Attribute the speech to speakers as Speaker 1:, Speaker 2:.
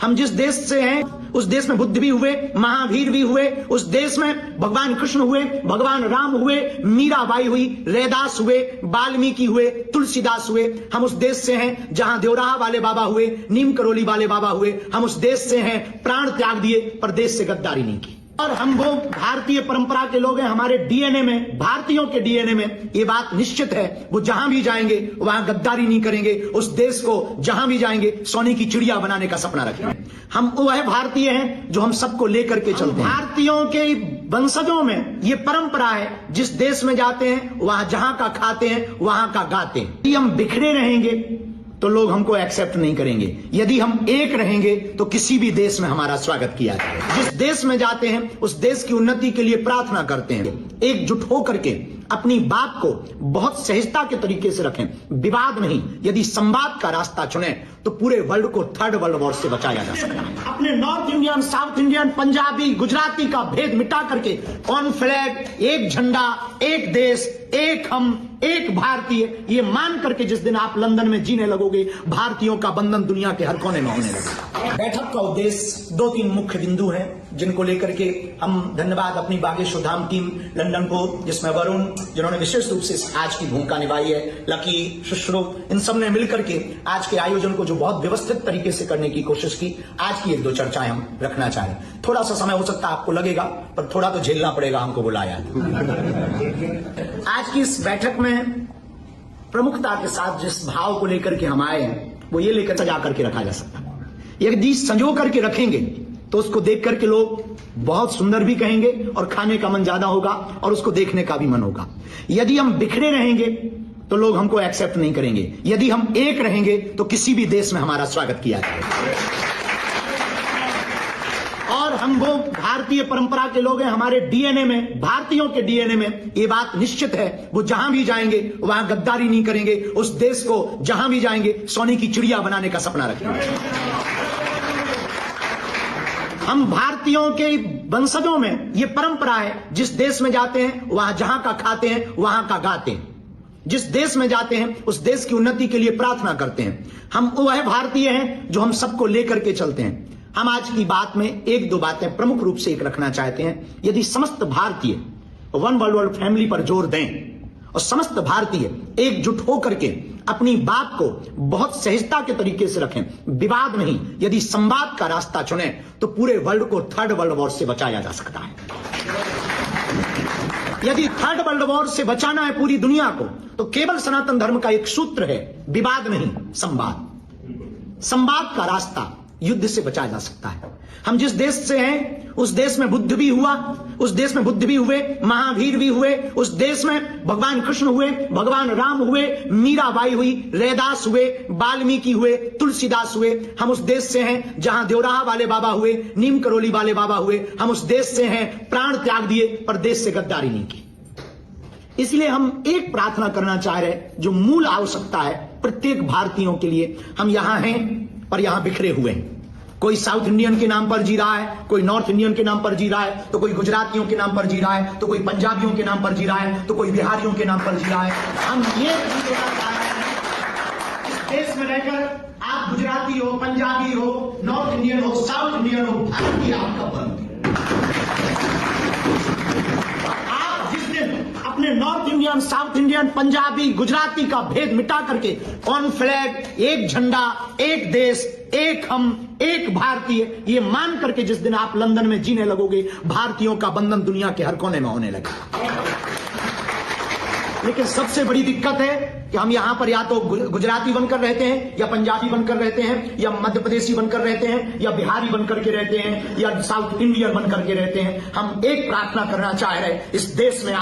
Speaker 1: हम जिस देश से हैं उस देश में बुद्ध भी हुए, महावीर भी हुए, उस देश में भगवान कृष्ण हुए, भगवान राम हुए, मीराबाई हुई, रैदास हुए, वाल्मीकि हुए, तुलसीदास हुए। हम उस देश से हैं जहां देवराहा वाले बाबा हुए, नीम करोली वाले बाबा हुए। हम उस देश से हैं, प्राण त्याग दिए पर देश से गद्दारी नहीं की। और हम वो भारतीय परंपरा के लोग हैं, हमारे डीएनए में, भारतीयों के डीएनए में ये बात निश्चित है, वो जहां भी जाएंगे वहां गद्दारी नहीं करेंगे। उस देश को जहां भी जाएंगे सोने की चिड़िया बनाने का सपना रखेंगे। हम वह भारतीय हैं जो हम सबको लेकर के चलते हैं। भारतीयों के वंशजों में ये परंपरा है, जिस देश में जाते हैं वहां जहां का खाते हैं वहां का गाते हैं। यदि हम बिखरे रहेंगे तो लोग हमको एक्सेप्ट नहीं करेंगे। यदि हम एक रहेंगे तो किसी भी देश में हमारा स्वागत किया जाएगा। जिस देश में जाते हैं उस देश की उन्नति के लिए प्रार्थना करते हैं। एकजुट होकर के अपनी बात को बहुत सहजता के तरीके से रखें, विवाद नहीं। यदि संवाद का रास्ता चुने तो पूरे वर्ल्ड को थर्ड वर्ल्ड वॉर से बचाया जा सकता है। अपने north Indian, south Indian, Punjabi, Gujarati का भेद मिटा करके वन फ्लैग, एक झंडा, एक देश, एक हम, एक भारतीय, ये मान करके जिस दिन आप लंदन में जीने लगोगे, भारतीयों का बंधन दुनिया के हर कोने में होने लगेगा। बैठक का उद्देश्य 2-3 मुख्य बिंदु हैं, जिनको लेकर के हम धन्यवाद अपनी बागेश्वर धाम टीम लंदन को, जिसमें वरुण जिन्होंने विशेष रूप से आज की भूमिका निभाई है, लकी, शुश्रू, इन सब ने मिलकर के आज के आयोजन को जो बहुत व्यवस्थित तरीके से करने की कोशिश की। आज की 1-2 चर्चाएं हम रखना चाहें। थोड़ा सा समय हो सकता है आपको लगेगा, पर थोड़ा तो झेलना पड़ेगा, हमको बुलाया। आज की इस बैठक में प्रमुखता के साथ जिस भाव को लेकर के हम आए हैं वो ये लेकर सजा करके रखा जा सकता है। यदि संजो करके रखेंगे तो उसको देख करके लोग बहुत सुंदर भी कहेंगे और खाने का मन ज्यादा होगा और उसको देखने का भी मन होगा। यदि हम बिखरे रहेंगे तो लोग हमको एक्सेप्ट नहीं करेंगे। यदि हम एक रहेंगे तो किसी भी देश में हमारा स्वागत किया जाएगा। और हम वो भारतीय परंपरा के लोग हैं, हमारे डीएनए में, भारतीयों के डीएनए में ये बात निश्चित है, वो जहां भी जाएंगे वहां गद्दारी नहीं करेंगे। उस देश को जहां भी जाएंगे सोने की चिड़िया बनाने का सपना रखेंगे। हम भारतीयों के वंशजों में ये परंपरा है, जिस देश में जाते हैं वहां जहां का खाते हैं वहां का गाते हैं। जिस देश में जाते हैं उस देश की उन्नति के लिए प्रार्थना करते हैं। हम वह भारतीय हैं जो हम सबको लेकर के चलते हैं। हम आज की बात में 1-2 बातें प्रमुख रूप से एक रखना चाहते हैं। यदि समस्त भारतीय वन वर्ल्ड फैमिली पर जोर दें और समस्त भारतीय एकजुट होकर के अपनी बात को बहुत सहजता के तरीके से रखें, विवाद नहीं। यदि संवाद का रास्ता चुने तो पूरे वर्ल्ड को थर्ड वर्ल्ड वॉर से बचाया जा सकता है। यदि थर्ड वर्ल्ड वॉर से बचाना है पूरी दुनिया को तो केवल सनातन धर्म का एक सूत्र है, विवाद नहीं, संवाद। संवाद का रास्ता युद्ध से बचाया जा सकता है। हम जिस देश से हैं उस देश में बुद्ध भी हुआ, उस देश में बुद्ध भी हुए, महावीर भी हुए, उस देश में भगवान कृष्ण हुए, भगवान राम हुए, मीराबाई हुई, रैदास हुए, वाल्मीकि हुए, तुलसीदास हुए। हम उस देश से हैं जहां देवराहा वाले बाबा हुए, नीम करोली वाले बाबा हुए। हम उस देश से हैं, प्राण त्याग दिए पर देश से गद्दारी नहीं की। इसलिए हम एक प्रार्थना करना चाह रहे हैं जो मूल आवश्यकता है प्रत्येक भारतीयों के लिए। हम यहां हैं पर यहां बिखरे हुए हैं। कोई साउथ इंडियन के नाम पर जी रहा है, कोई नॉर्थ इंडियन के नाम पर जी रहा है, तो कोई गुजरातियों के नाम पर जी रहा है, तो कोई पंजाबियों के नाम पर जी रहा है, तो कोई बिहारियों के नाम पर जी रहा है। हम ये इस देश में रहकर आप गुजराती हो, पंजाबी हो, नॉर्थ इंडियन हो, साउथ इंडियन हो, भारतीय आपका बंद। आप जिस दिन अपने north Indian, south Indian, Punjabi, Gujarati का भेद मिटा करके वन फ्लैग, एक झंडा, एक देश, एक हम, एक भारतीय, ये मान करके जिस दिन आप लंदन में जीने लगोगे, भारतीयों का बंधन दुनिया के हर कोने में होने लगेगा। लेकिन सबसे बड़ी दिक्कत है कि हम यहां पर या तो गुजराती बनकर रहते हैं, या पंजाबी बनकर रहते हैं, या मध्य प्रदेशी बनकर रहते हैं, या बिहारी बनकर के रहते हैं, या साउथ इंडियन बनकर के रहते हैं। हम एक प्रार्थना करना चाह रहे हैं, इस देश में